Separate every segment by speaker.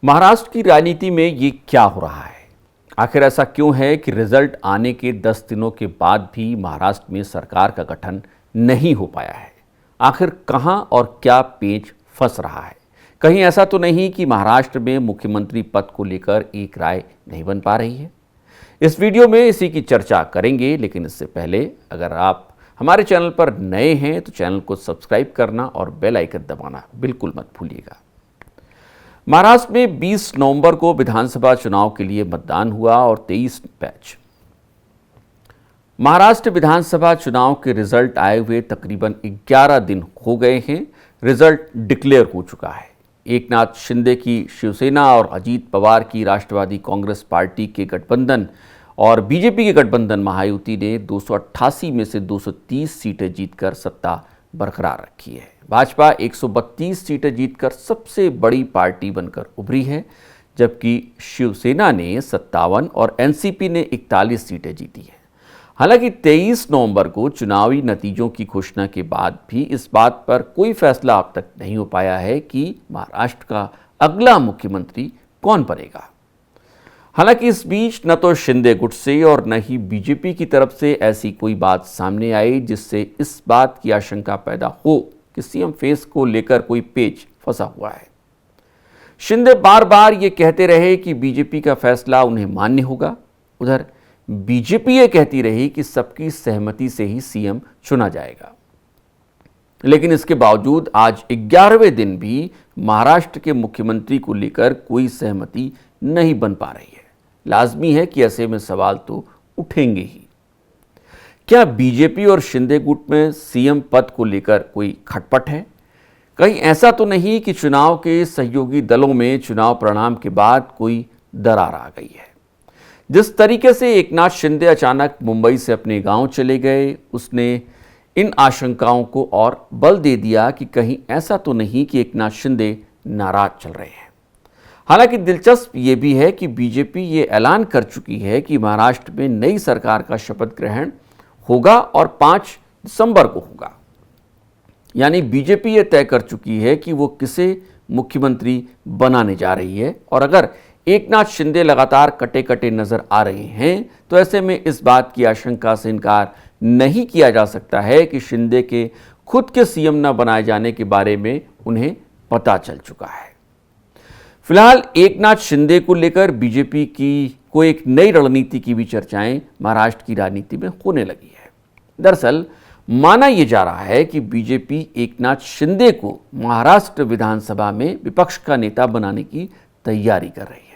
Speaker 1: महाराष्ट्र की राजनीति में ये क्या हो रहा है? आखिर ऐसा क्यों है कि रिजल्ट आने के 10 दिनों के बाद भी महाराष्ट्र में सरकार का गठन नहीं हो पाया है? आखिर कहां और क्या पेच फंस रहा है? कहीं ऐसा तो नहीं कि महाराष्ट्र में मुख्यमंत्री पद को लेकर एक राय नहीं बन पा रही है? इस वीडियो में इसी की चर्चा करेंगे, लेकिन इससे पहले अगर आप हमारे चैनल पर नए हैं तो चैनल को सब्सक्राइब करना और बेल आइकन दबाना बिल्कुल मत भूलिएगा। महाराष्ट्र में 20 नवंबर को विधानसभा चुनाव के लिए मतदान हुआ और 23 बैच। महाराष्ट्र विधानसभा चुनाव के रिजल्ट आए हुए तकरीबन 11 दिन हो गए हैं। रिजल्ट डिक्लेयर हो चुका है। एकनाथ शिंदे की शिवसेना और अजीत पवार की राष्ट्रवादी कांग्रेस पार्टी के गठबंधन और बीजेपी के गठबंधन महायुति ने 288 में से 230 सीटें जीतकर सत्ता बरकरार रखी है। भाजपा 132 सीटें जीतकर सबसे बड़ी पार्टी बनकर उभरी है, जबकि शिवसेना ने 57 और एनसीपी ने 41 सीटें जीती हैं। हालांकि 23 नवंबर को चुनावी नतीजों की घोषणा के बाद भी इस बात पर कोई फैसला अब तक नहीं हो पाया है कि महाराष्ट्र का अगला मुख्यमंत्री कौन बनेगा। हालांकि इस बीच न तो शिंदे गुट से और न ही बीजेपी की तरफ से ऐसी कोई बात सामने आई जिससे इस बात की आशंका पैदा हो कि सीएम फेस को लेकर कोई पेच फंसा हुआ है। शिंदे बार बार ये कहते रहे कि बीजेपी का फैसला उन्हें मान्य होगा। उधर बीजेपी ये कहती रही कि सबकी सहमति से ही सीएम चुना जाएगा। लेकिन इसके बावजूद आज 11वें दिन भी महाराष्ट्र के मुख्यमंत्री को लेकर कोई सहमति नहीं बन पा रही है। लाजमी है कि ऐसे में सवाल तो उठेंगे ही। क्या बीजेपी और शिंदे गुट में सीएम पद को लेकर कोई खटपट है? कहीं ऐसा तो नहीं कि चुनाव के सहयोगी दलों में चुनाव परिणाम के बाद कोई दरार आ गई है? जिस तरीके से एकनाथ शिंदे अचानक मुंबई से अपने गांव चले गए, उसने इन आशंकाओं को और बल दे दिया कि कहीं ऐसा तो नहीं कि एकनाथ शिंदे नाराज चल रहे हैं। हालांकि दिलचस्प ये भी है कि बीजेपी ये ऐलान कर चुकी है कि महाराष्ट्र में नई सरकार का शपथ ग्रहण होगा और 5 दिसंबर को होगा। यानी बीजेपी ये तय कर चुकी है कि वो किसे मुख्यमंत्री बनाने जा रही है। और अगर एकनाथ शिंदे लगातार कटे कटे नजर आ रहे हैं तो ऐसे में इस बात की आशंका से इनकार नहीं किया जा सकता है कि शिंदे के खुद के सीएम न बनाए जाने के बारे में उन्हें पता चल चुका है। फिलहाल एकनाथ शिंदे को लेकर बीजेपी की कोई एक नई रणनीति की भी चर्चाएं महाराष्ट्र की राजनीति में होने लगी है। दरअसल माना यह जा रहा है कि बीजेपी एकनाथ शिंदे को महाराष्ट्र विधानसभा में विपक्ष का नेता बनाने की तैयारी कर रही है।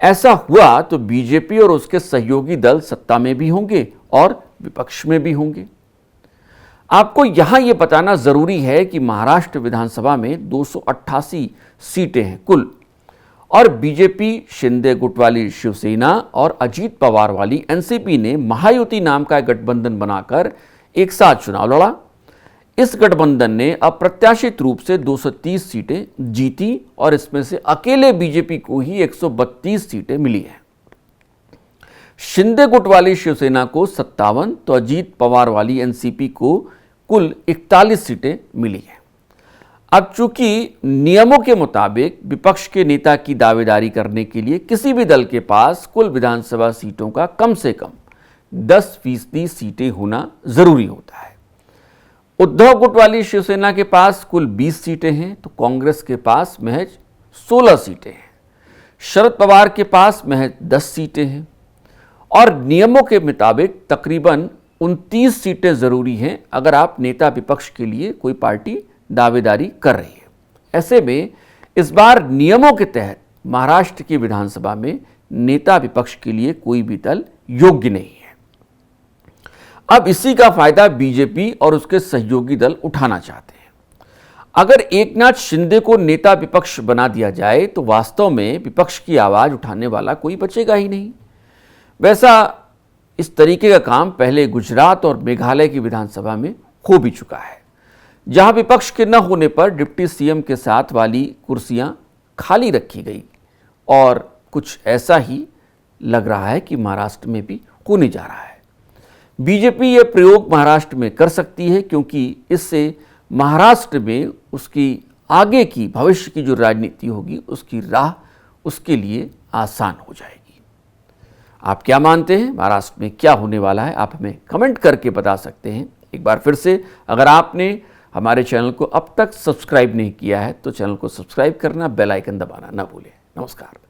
Speaker 1: ऐसा हुआ तो बीजेपी और उसके सहयोगी दल सत्ता में भी होंगे और विपक्ष में भी होंगे। आपको यहां यह बताना जरूरी है कि महाराष्ट्र विधानसभा में 288 सीटें हैं कुल, और बीजेपी, शिंदे गुट वाली शिवसेना और अजीत पवार वाली एनसीपी ने महायुति नाम का गठबंधन बनाकर एक साथ चुनाव लड़ा। इस गठबंधन ने अप्रत्याशित रूप से 230 सीटें जीती और इसमें से अकेले बीजेपी को ही 132 सीटें मिली हैं। शिंदे गुट वाली शिवसेना को 57 तो अजीत पवार वाली एनसीपी को कुल 41 सीटें मिली हैं। अब चूंकि नियमों के मुताबिक विपक्ष के नेता की दावेदारी करने के लिए किसी भी दल के पास कुल विधानसभा सीटों का कम से कम 10% सीटें होना जरूरी होता है। उद्धव गुट वाली शिवसेना के पास कुल 20 सीटें हैं तो कांग्रेस के पास महज 16 सीटें हैं। शरद पवार के पास महज 10 सीटें हैं और नियमों के मुताबिक तकरीबन 29 सीटें जरूरी हैं अगर आप नेता विपक्ष के लिए कोई पार्टी दावेदारी कर रही है। ऐसे में इस बार नियमों के तहत महाराष्ट्र की विधानसभा में नेता विपक्ष के लिए कोई भी दल योग्य नहीं है। अब इसी का फायदा बीजेपी और उसके सहयोगी दल उठाना चाहते हैं। अगर एकनाथ शिंदे को नेता विपक्ष बना दिया जाए तो वास्तव में विपक्ष की आवाज उठाने वाला कोई बचेगा ही नहीं। वैसा इस तरीके का काम पहले गुजरात और मेघालय की विधानसभा में हो भी चुका है, जहां विपक्ष के न होने पर डिप्टी सीएम के साथ वाली कुर्सियां खाली रखी गई। और कुछ ऐसा ही लग रहा है कि महाराष्ट्र में भी होने जा रहा है। बीजेपी ये प्रयोग महाराष्ट्र में कर सकती है क्योंकि इससे महाराष्ट्र में उसकी आगे की भविष्य की जो राजनीति होगी उसकी राह उसके लिए आसान हो जाएगी। आप क्या मानते हैं, महाराष्ट्र में क्या होने वाला है, आप हमें कमेंट करके बता सकते हैं। एक बार फिर से, अगर आपने हमारे चैनल को अब तक सब्सक्राइब नहीं किया है तो चैनल को सब्सक्राइब करना, बेल आइकन दबाना ना भूलें। नमस्कार।